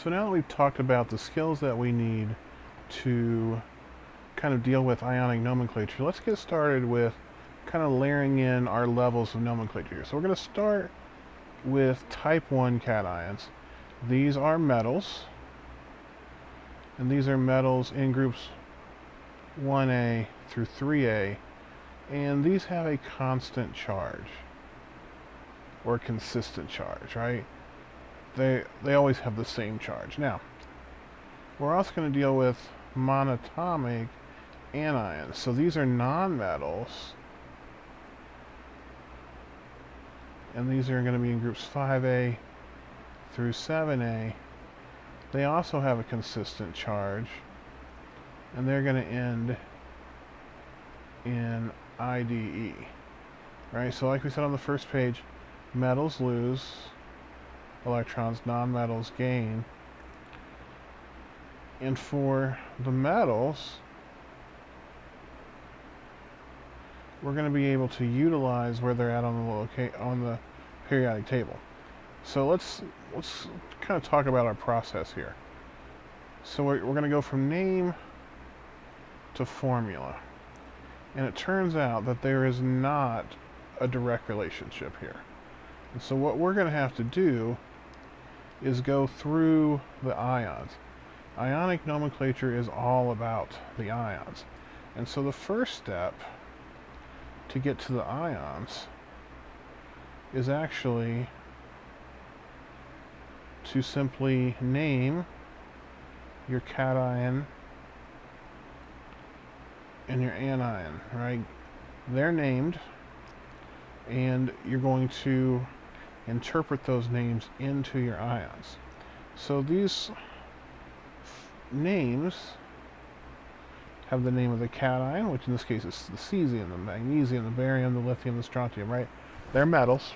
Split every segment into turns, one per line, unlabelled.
So now that we've talked about the skills that we need to kind of deal with ionic nomenclature, let's get started with kind of layering in our levels of nomenclature. So we're going to start with type 1 cations. These are metals, and these are metals in groups 1A through 3A, and these have a constant charge or consistent charge, right? They always have the same charge. Now, we're also going to deal with monatomic anions. So these are nonmetals, and these are going to be in groups 5A through 7A. They also have a consistent charge, and they're going to end in IDE, right? So like we said on the first page, metals lose electrons, nonmetals gain. And for the metals, we're going to be able to utilize where they're at on the periodic table. So let's kind of talk about our process here. So we're going to go from name to formula. And it turns out that there is not a direct relationship here. And so what we're going to have to do is go through the ions. Ionic nomenclature is all about the ions. And so the first step to get to the ions is actually to simply name your cation and your anion, right? They're named, and you're going to interpret those names into your ions. So these names have the name of the cation, which in this case is the cesium, the magnesium, the barium, the lithium, the strontium, right? They're metals,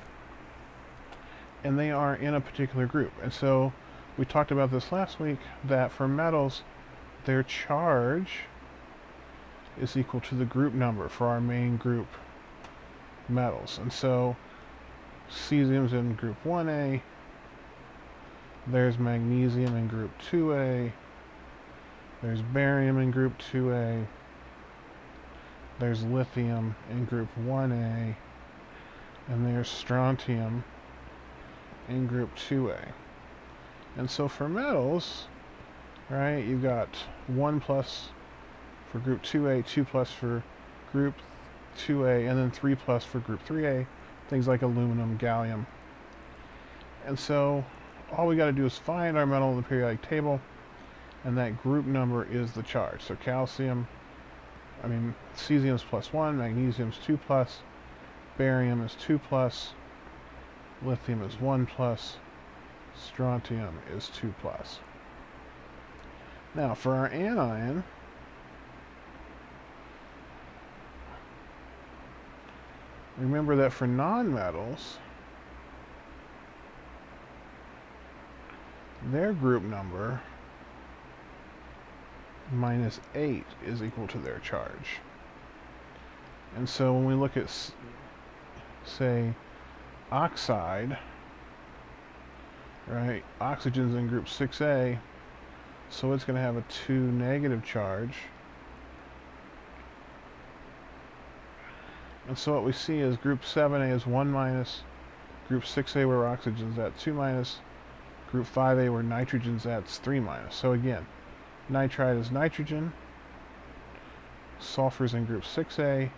and they are in a particular group. And so we talked about this last week, that for metals, their charge is equal to the group number for our main group metals. And so cesium's in group 1A, there's magnesium in group 2A, there's barium in group 2A, there's lithium in group 1A, and there's strontium in group 2A. And so for metals, right, you've got 1 plus for group 2A, 2 plus for group 2A, and then 3 plus for group 3A, things like aluminum, gallium. And so all we got to do is find our metal in the periodic table, and that group number is the charge. So cesium's +1, magnesium's 2 plus, barium is 2 plus, lithium is 1 plus, strontium is 2 plus. Now for our anion, remember that for nonmetals, their group number -8 is equal to their charge. And so when we look at, say, oxide, right, oxygen's in group 6A, so it's going to have a 2 negative charge. And so what we see is group 7A is 1 minus, group 6A where oxygen's at 2 minus, group 5A where nitrogen's at 3 minus. So again, nitride is nitrogen, sulfur's in group 6A,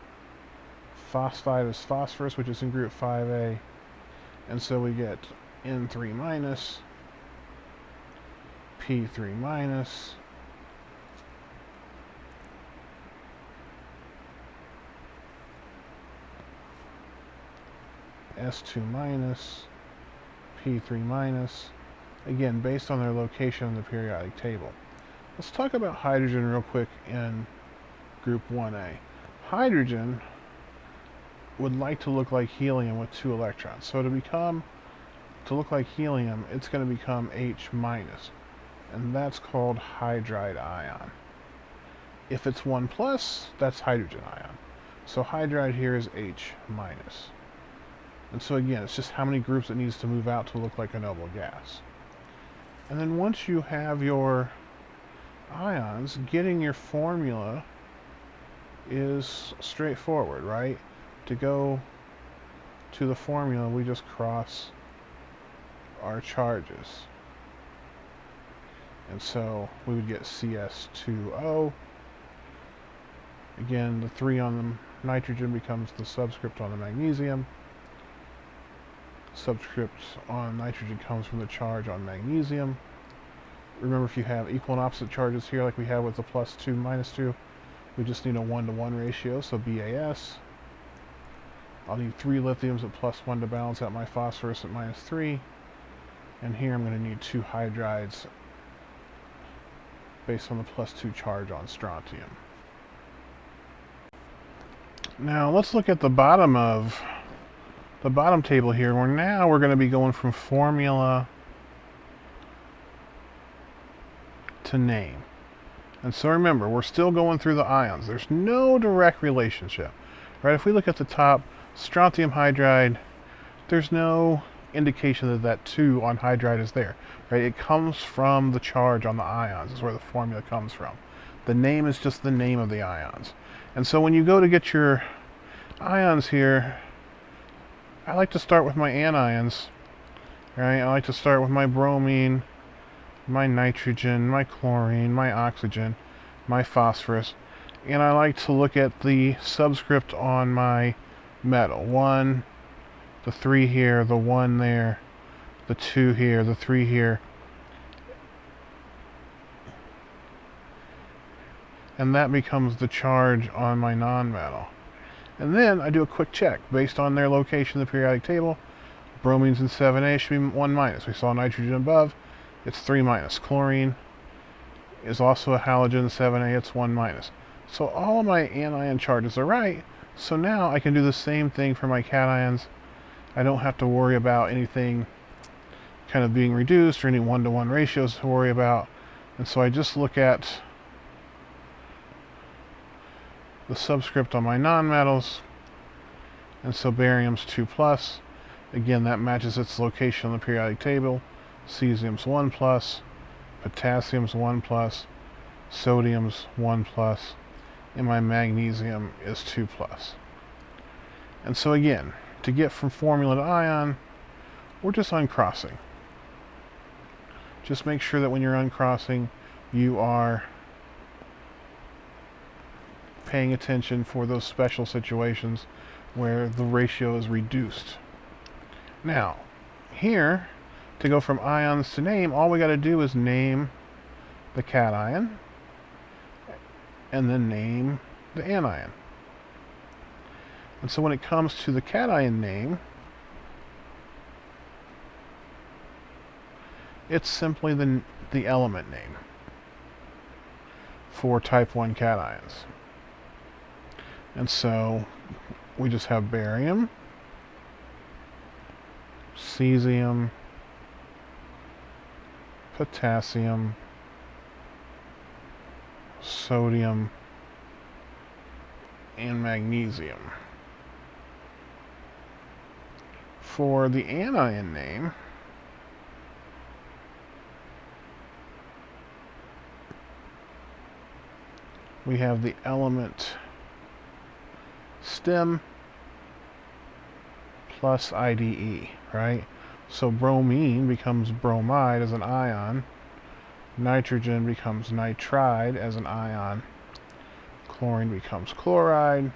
phosphide is phosphorus, which is in group 5A, and so we get N3 minus, P3 minus, S2 minus, P3 minus, again based on their location in the periodic table. Let's talk about hydrogen real quick in group 1A. Hydrogen would like to look like helium with 2 electrons. So to look like helium, it's going to become H minus, and that's called hydride ion. If it's 1 plus, that's hydrogen ion. So hydride here is H minus. And so again, it's just how many groups it needs to move out to look like a noble gas. And then once you have your ions, getting your formula is straightforward, right? To go to the formula, we just cross our charges. And so we would get CS2O. Again, the 3 on the nitrogen becomes the subscript on the magnesium. Subscript on nitrogen comes from the charge on magnesium. Remember, if you have equal and opposite charges here, like we have with the +2, -2, we just need a 1-to-1 ratio, so BAS. I'll need 3 lithiums at +1 to balance out my phosphorus at -3. And here I'm going to need 2 hydrides based on the +2 charge on strontium. Now let's look at the bottom table here, where now we're going to be going from formula to name. And so remember, we're still going through the ions. There's no direct relationship, right? If we look at the top, strontium hydride, there's no indication that that 2 on hydride is there, right? It comes from the charge on the ions, is where the formula comes from. The name is just the name of the ions. And so when you go to get your ions here, I like to start with my anions, right? I like to start with my bromine, my nitrogen, my chlorine, my oxygen, my phosphorus, and I like to look at the subscript on my metal. 1, the 3 here, the 1 there, the 2 here, the 3 here. And that becomes the charge on my nonmetal. And then I do a quick check based on their location in the periodic table. Bromines in 7A should be 1-. We saw nitrogen above, it's 3-. Chlorine is also a halogen, 7A, it's 1-. So all of my anion charges are right. So now I can do the same thing for my cations. I don't have to worry about anything kind of being reduced or any 1-to-1 ratios to worry about. And so I just look at the subscript on my nonmetals. And so barium's 2+. Again, that matches its location on the periodic table. Cesium's 1+. Potassium's 1+. Sodium's 1+. And my magnesium is 2+. And so again, to get from formula to ion, we're just uncrossing. Just make sure that when you're uncrossing, you are paying attention for those special situations where the ratio is reduced. Now, here, to go from ions to name, all we got to do is name the cation and then name the anion. And so when it comes to the cation name, it's simply the element name for type 1 cations. And so we just have barium, cesium, potassium, sodium, and magnesium. For the anion name, we have the element stem plus IDE, right? So bromine becomes bromide as an ion, nitrogen becomes nitride as an ion, chlorine becomes chloride,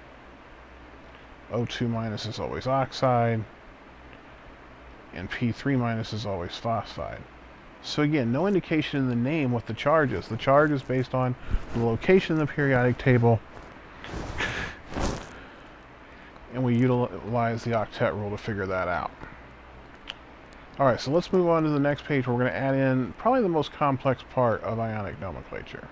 O2- is always oxide, and P3- is always phosphide. So again, no indication in the name what the charge is. The charge is based on the location in the periodic table, and we utilize the octet rule to figure that out. Alright, so let's move on to the next page where we're going to add in probably the most complex part of ionic nomenclature.